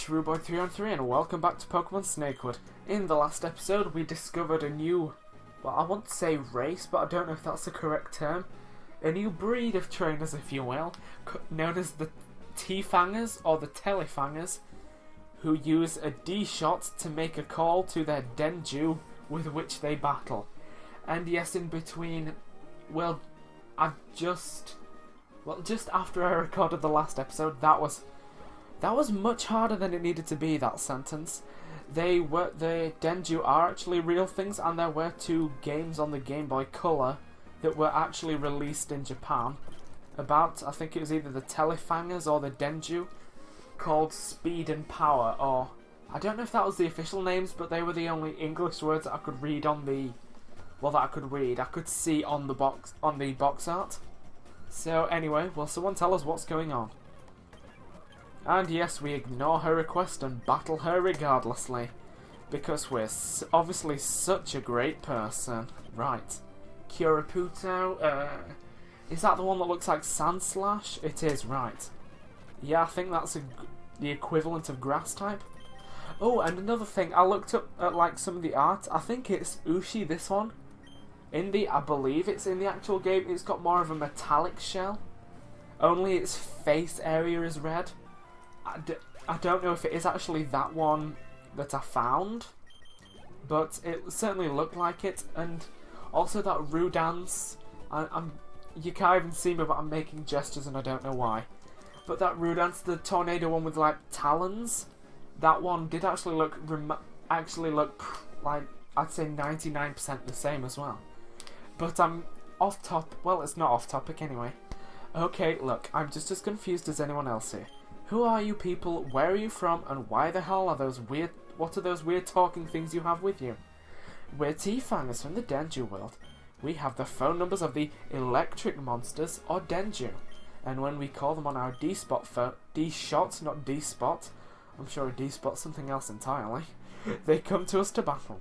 Ruboy3on3 and welcome back to Pokemon Snakewood. In the last episode we discovered a new, well, I want to say race, but I don't know if that's the correct term. A new breed of trainers, if you will, known as the T-Fangers or the Telefangers, who use a D-shot to make a call to their Denju with which they battle. And yes, in between, just after I recorded the last episode, that was much harder than it needed to be, that sentence. The Denju are actually real things, and there were two games on the Game Boy Color that were actually released in Japan about, I think it was either the Telefangers or the Denju, called Speed and Power, or I don't know if that was the official names, but they were the only English words that I could read on the, I could see on the box art. So anyway, will someone tell us what's going on? And yes, we ignore her request and battle her regardlessly, because we're obviously such a great person. Right. Kyoraputo, is that the one that looks like Sandslash? It is, right. Yeah, I think that's the equivalent of grass type. Oh, and another thing, I looked up at like some of the art. I think it's Ushi, this one. I believe it's in the actual game, it's got more of a metallic shell. Only its face area is red. I don't know if it is actually that one that I found, but it certainly looked like it. And also that Rudance, you can't even see me, but I'm making gestures and I don't know why. But that Rudance, the tornado one with like talons, that one did actually look like, I'd say 99% the same as well. But I'm off top. Well, it's not off topic anyway. Okay, look, I'm just as confused as anyone else here. Who are you people, where are you from, and why the hell are what are those weird talking things you have with you? We're T-Fangers from the Denju world. We have the phone numbers of the electric monsters, or Denju. And when we call them on our D-shot, not D-spot, I'm sure a D-spot's something else entirely, they come to us to battle.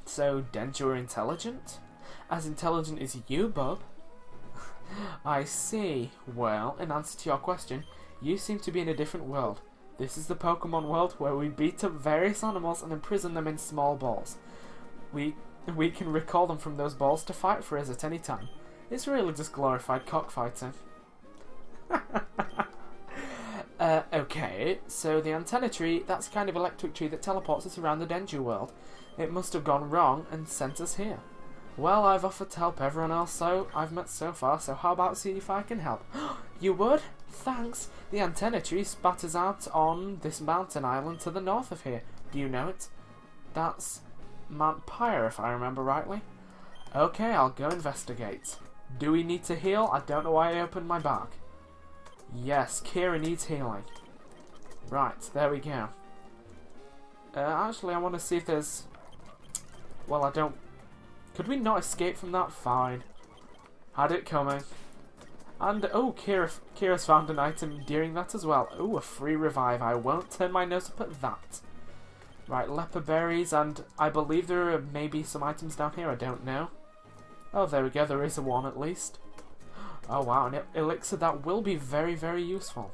So, Denju are intelligent? As intelligent as you, bub? I see. Well, in answer to your question, you seem to be in a different world. This is the Pokemon world where we beat up various animals and imprison them in small balls. We can recall them from those balls to fight for us at any time. It's really just glorified cockfighting. Okay, so the antenna tree, that's a kind of electric tree that teleports us around the Denju world. It must have gone wrong and sent us here. Well, I've offered to help everyone else I've met so far, so how about seeing if I can help? You would? Thanks. The antenna tree spatters out on this mountain island to the north of here. Do you know it? That's Mount Pyre, if I remember rightly. Okay, I'll go investigate. Do we need to heal? I don't know why I opened my bag. Yes, Kira needs healing. Right, there we go. Actually, I want to see if there's... Well, I don't... Could we not escape from that? Fine. Had it coming. And, oh, Kira's found an item during that as well. Oh, a free revive. I won't turn my nose up at that. Right, leper berries, and I believe there are maybe some items down here. I don't know. Oh, there we go. There is one at least. Oh, wow. An elixir that will be very, very useful.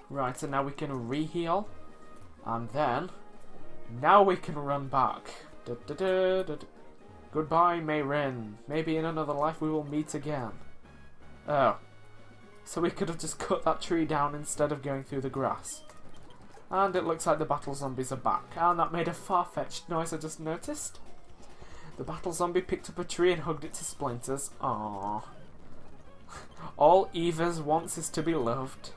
Right, and now we can re-heal. And then, now we can run back. Goodbye, Mayrin. Maybe in another life we will meet again. Oh. So we could have just cut that tree down instead of going through the grass. And it looks like the battle zombies are back. And that made a far-fetched noise I just noticed. The battle zombie picked up a tree and hugged it to splinters. Aww. All Eva's wants is to be loved.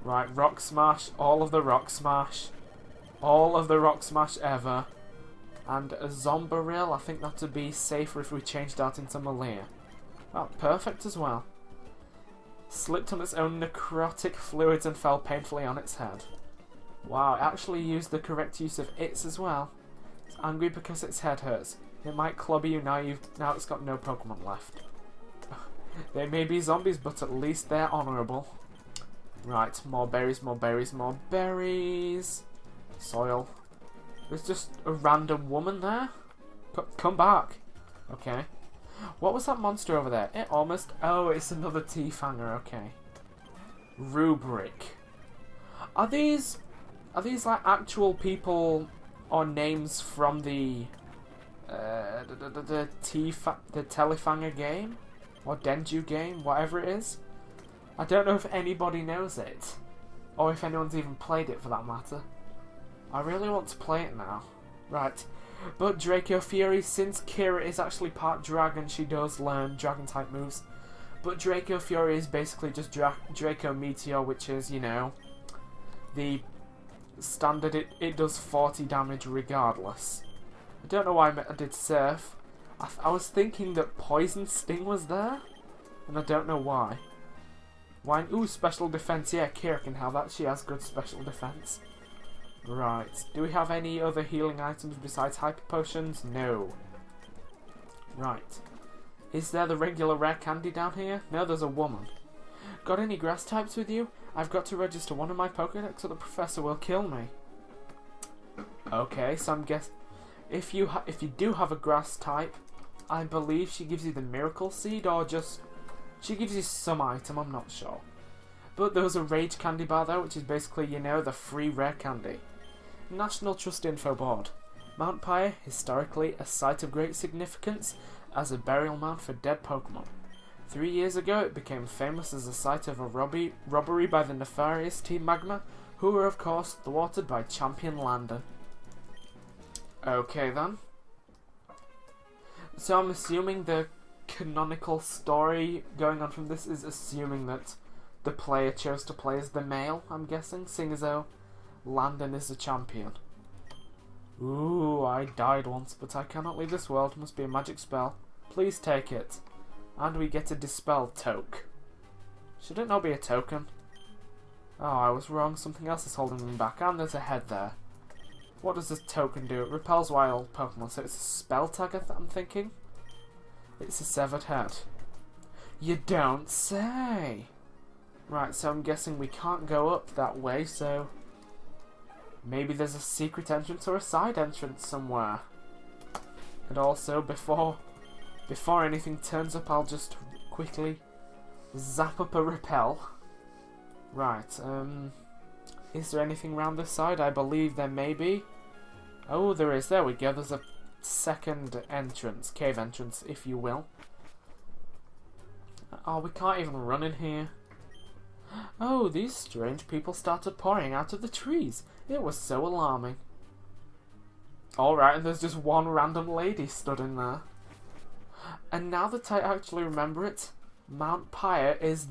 Right, Rock Smash. All of the Rock Smash. All of the Rock Smash ever. And a Zombaril, I think that would be safer if we changed that into Malia. Oh, perfect as well. Slipped on its own necrotic fluids and fell painfully on its head. Wow, it actually used the correct use of its as well. It's angry because its head hurts. It might clobber you now it's got no Pokemon left. They may be zombies, but at least they're honourable. Right, more berries, more berries, more berries. Soil. There's just a random woman there. Come back. Okay. What was that monster over there? It almost... Oh, it's another T-Fanger. Okay. Rubric. Are these Are these like actual people or names from the Telefanger game? Or Denju game? Whatever it is? I don't know if anybody knows it. Or if anyone's even played it for that matter. I really want to play it now. Right. But Draco Fury, since Kira is actually part dragon, she does learn dragon type moves. But Draco Fury is basically just Draco Meteor, which is, you know, the standard. It does 40 damage regardless. I don't know why I did Surf. I was thinking that Poison Sting was there, and I don't know why. Why? Ooh, special defense. Yeah, Kira can have that. She has good special defense. Right. Do we have any other healing items besides Hyper Potions? No. Right. Is there the regular rare candy down here? No, there's a woman. Got any grass types with you? I've got to register one of my Pokédex or the professor will kill me. Okay, so I'm guessing if you do have a grass type, I believe she gives you the Miracle Seed, or just she gives you some item, I'm not sure. But there was a Rage Candy Bar there, which is basically, you know, the free rare candy. National Trust Info Board. Mount Pyre, historically a site of great significance as a burial mound for dead Pokemon. 3 years ago it became famous as a site of a robbery by the nefarious Team Magma, who were of course thwarted by Champion Lander. Okay then. So I'm assuming the canonical story going on from this is assuming that the player chose to play as the male, I'm guessing, seeing as though Landon is the champion. Ooh, I died once, but I cannot leave this world. Must be a magic spell. Please take it. And we get a Dispel Toke. Should it not be a token? Oh, I was wrong. Something else is holding me back. And there's a head there. What does this token do? It repels wild Pokemon, so it's a spell tag, I'm thinking? It's a severed head. You don't say! Right, so I'm guessing we can't go up that way, so maybe there's a secret entrance or a side entrance somewhere. And also, before anything turns up, I'll just quickly zap up a repel. Right, is there anything around this side? I believe there may be. Oh, there is. There we go. There's a second entrance, cave entrance, if you will. Oh, we can't even run in here. Oh, these strange people started pouring out of the trees. It was so alarming. Alright, and there's just one random lady stood in there. And now that I actually remember it, Mount Pyre is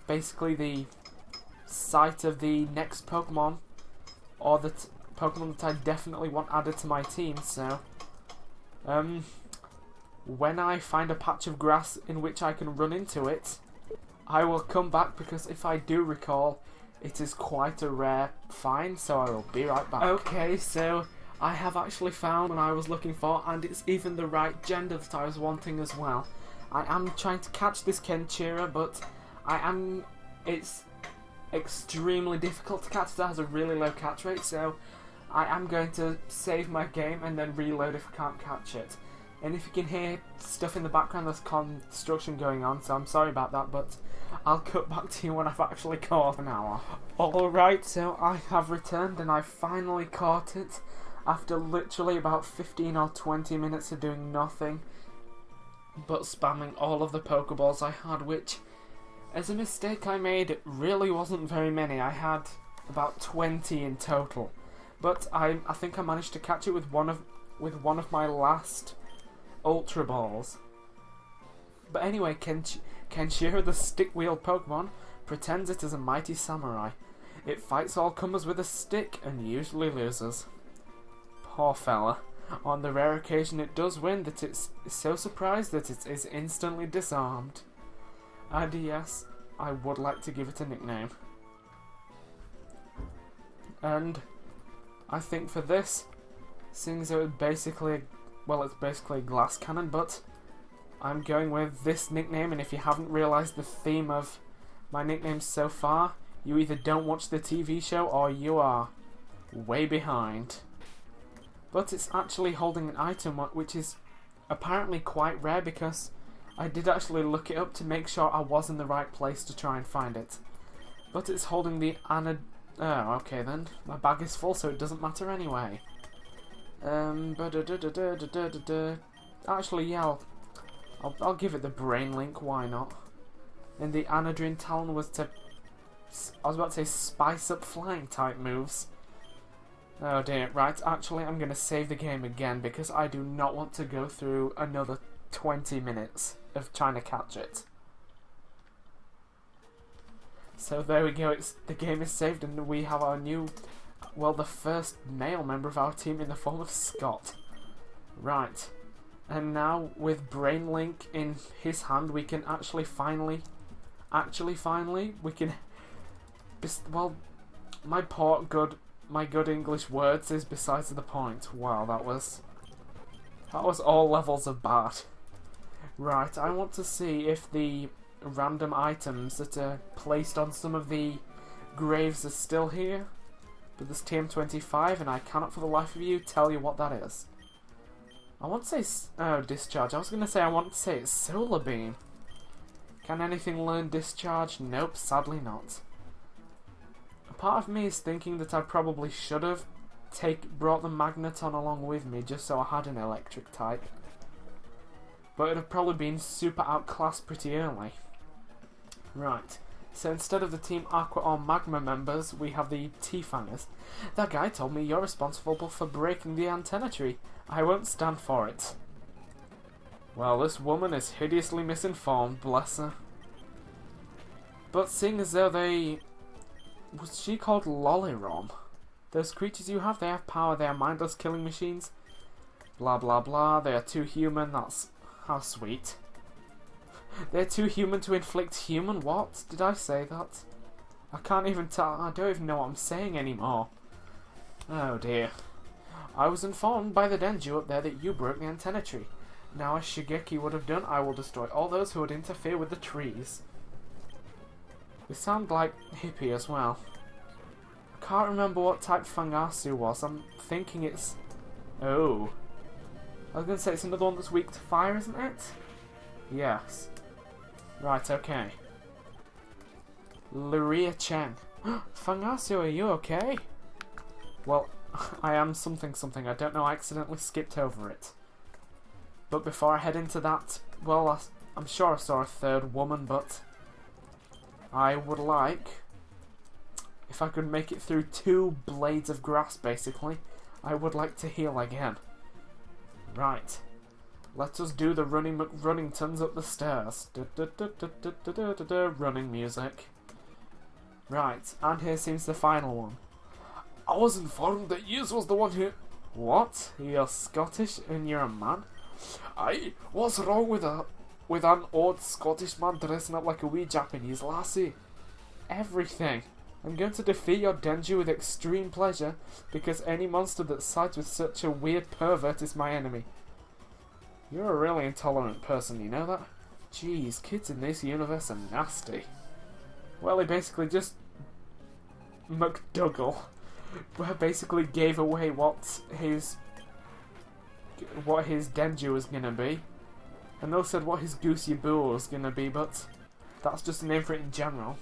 basically the site of the next Pokemon, or the Pokemon that I definitely want added to my team, so when I find a patch of grass in which I can run into it, I will come back, because if I do recall, it is quite a rare find, so I will be right back. Okay, so I have actually found what I was looking for, and it's even the right gender that I was wanting as well. I am trying to catch this Kenchira, but it's extremely difficult to catch. It has a really low catch rate, so I am going to save my game and then reload if I can't catch it. And if you can hear stuff in the background, there's construction going on, so I'm sorry about that, but I'll cut back to you when I've actually caught an hour. Alright, so I have returned and I finally caught it after literally about 15 or 20 minutes of doing nothing but spamming all of the Pokeballs I had, which, as a mistake I made, it really wasn't very many. I had about 20 in total, but I think I managed to catch it with one of my last Ultra Balls. But anyway, Kenshiro, the stick-wheeled Pokemon, pretends it is a mighty samurai. It fights all comers with a stick and usually loses. Poor fella. On the rare occasion it does win, that it's so surprised that it is instantly disarmed. And yes, I would like to give it a nickname. And I think for this, seeing as it's basically a glass cannon, but I'm going with this nickname, and if you haven't realised the theme of my nicknames so far, you either don't watch the TV show or you are way behind. But it's actually holding an item which is apparently quite rare, because I did actually look it up to make sure I was in the right place to try and find it. But it's holding the Oh, okay then. My bag is full, so it doesn't matter anyway. Actually, yeah, I'll give it the brain link. Why not? And the Anadrine Talon was to, I was about to say, spice up flying type moves. Oh dear. Right. Actually, I'm gonna save the game again because I do not want to go through another 20 minutes of trying to catch it. So there we go, the game is saved and we have our new, well, the first male member of our team in the form of Scott. Right. And now with Brainlink in his hand, we can actually finally, we can, well, my good English words is besides the point. Wow, that was all levels of bad. Right, I want to see if the random items that are placed on some of the graves are still here. But there's TM25 and I cannot for the life of you tell you what that is. I want to say, oh, discharge. I was going to say I want to say it's solar beam. Can anything learn discharge? Nope, sadly not. A part of me is thinking that I probably should have brought the Magneton along with me just so I had an electric type. But it would have probably been super outclassed pretty early. Right, so instead of the Team Aqua or Magma members, we have the T-Fangers. That guy told me you're responsible for breaking the antenna tree. I won't stand for it. Well, this woman is hideously misinformed, bless her. But seeing as though they... Was she called Lolirom? Those creatures you have, they have power, they are mindless killing machines. Blah blah blah, they are too human, that's... How sweet. They're too human to inflict human? What? Did I say that? I can't even tell. I don't even know what I'm saying anymore. Oh dear. I was informed by the Denju up there that you broke the antenna tree. Now, as Shigeki would have done, I will destroy all those who would interfere with the trees. We sound like hippie as well. I can't remember what type Fangasu was. I'm thinking it's... Oh. I was going to say it's another one that's weak to fire, isn't it? Yes. Right, okay. Luria Chen. Fangasu, are you okay? Well, I am something. I don't know, I accidentally skipped over it. But before I head into that, well, I'm sure I saw a third woman, but I would like, if I could make it through 2 blades of grass, basically, I would like to heal again. Right. Let us do the running tons up the stairs. Running music. Right, and here seems the final one. I was informed that you was the one who... What? You're Scottish and you're a man? Aye, what's wrong with an old Scottish man dressing up like a wee Japanese lassie? Everything. I'm going to defeat your Denju with extreme pleasure, because any monster that sides with such a weird pervert is my enemy. You're a really intolerant person, you know that? Jeez, kids in this universe are nasty. Well, he basically just... McDougall basically gave away what his Denju was gonna be. And also said what his Goosey Boo was gonna be, but that's just a name for it in general.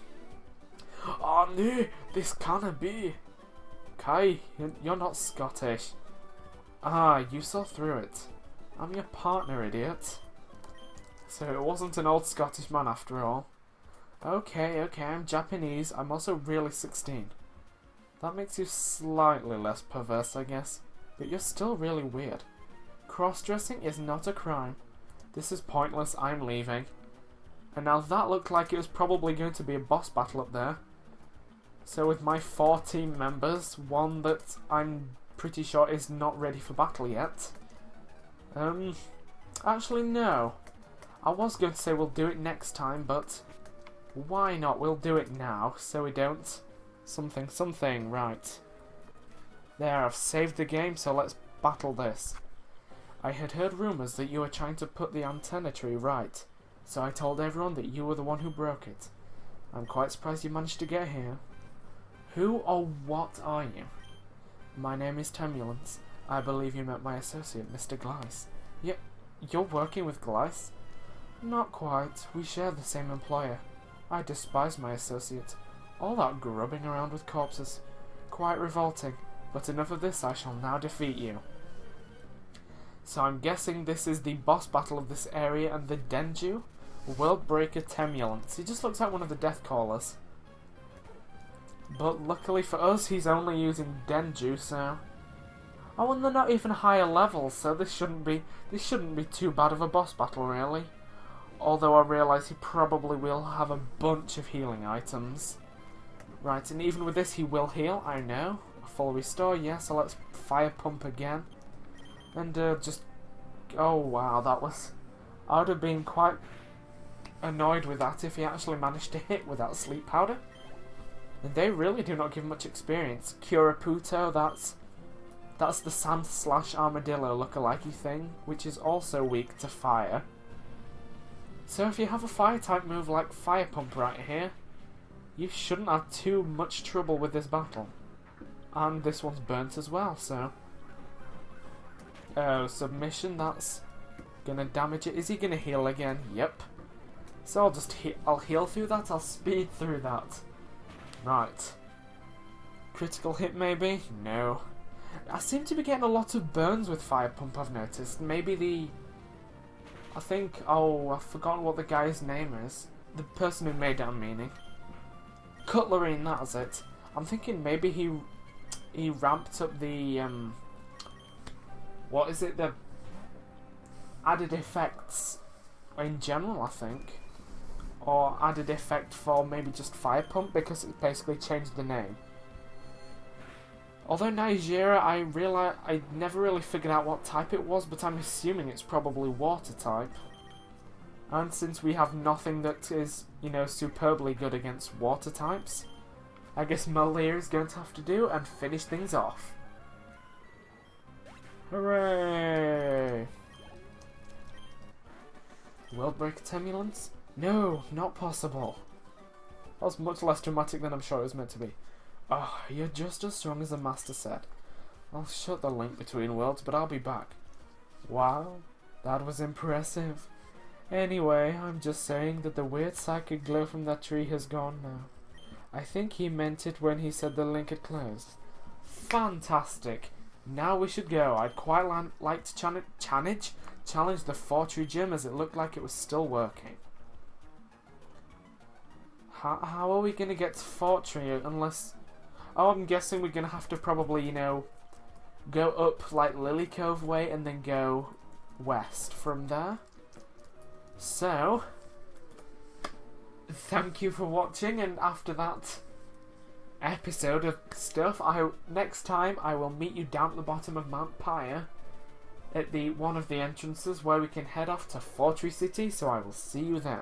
Oh no, this can't be. Kai, you're not Scottish. Ah, you saw through it. I'm your partner, idiot. So it wasn't an old Scottish man after all. Okay, I'm Japanese. I'm also really 16. That makes you slightly less perverse, I guess. But you're still really weird. Cross-dressing is not a crime. This is pointless. I'm leaving. And now that looked like it was probably going to be a boss battle up there. So with my 4 team members, one that I'm pretty sure is not ready for battle yet. Actually no. I was going to say we'll do it next time, but why not? We'll do it now, so we don't... Something, right. There, I've saved the game, so let's battle this. I had heard rumours that you were trying to put the antenna tree right, so I told everyone that you were the one who broke it. I'm quite surprised you managed to get here. Who or what are you? My name is Temulence. I believe you met my associate, Mr. Gleiss. You're working with Gleiss? Not quite. We share the same employer. I despise my associate. All that grubbing around with corpses. Quite revolting. But enough of this, I shall now defeat you. So I'm guessing this is the boss battle of this area and the Denju. Worldbreaker Temulence. He just looks like one of the Death Callers. But luckily for us, he's only using Denju, so... Oh, and they're not even higher levels, so this shouldn't be too bad of a boss battle, really. Although I realise he probably will have a bunch of healing items. Right, and even with this he will heal, I know. A full restore, yes, so let's fire pump again. And just... Oh wow, that was... I would have been quite annoyed with that if he actually managed to hit without sleep powder. And they really do not give much experience. Curaputo, that's the sand slash armadillo lookalike thing, which is also weak to fire. So if you have a fire type move like fire pump right here, you shouldn't have too much trouble with this battle. And this one's burnt as well, so... Oh, submission, that's gonna damage it. Is he gonna heal again? Yep. So I'll heal through that, I'll speed through that. Right. Critical hit maybe? No. I seem to be getting a lot of burns with fire pump, I've noticed. Maybe I think... Oh, I've forgotten what the guy's name is. The person who made it, I'm meaning. Cutlerine, that's it. I'm thinking maybe he ramped up the... What is it? The added effects in general, I think. Or added effect for maybe just fire pump, because it basically changed the name. Although Nigeria, I never really figured out what type it was, but I'm assuming it's probably water type. And since we have nothing that is, you know, superbly good against water types, I guess Malia is going to have to do and finish things off. Hooray! Worldbreaker Temulence? No, not possible. That was much less dramatic than I'm sure it was meant to be. Oh, you're just as strong as the Master said. I'll shut the link between worlds, but I'll be back. Wow, that was impressive. Anyway, I'm just saying that the weird psychic glow from that tree has gone now. I think he meant it when he said the link had closed. Fantastic. Now we should go. I'd quite like to challenge the Fortree gym, as it looked like it was still working. How are we going to get to Fortree unless... Oh, I'm guessing we're going to have to probably, you know, go up like Lily Cove way and then go west from there. So, thank you for watching, and after that episode of stuff, next time I will meet you down at the bottom of Mount Pyre at one of the entrances where we can head off to Fortree City, so I will see you then.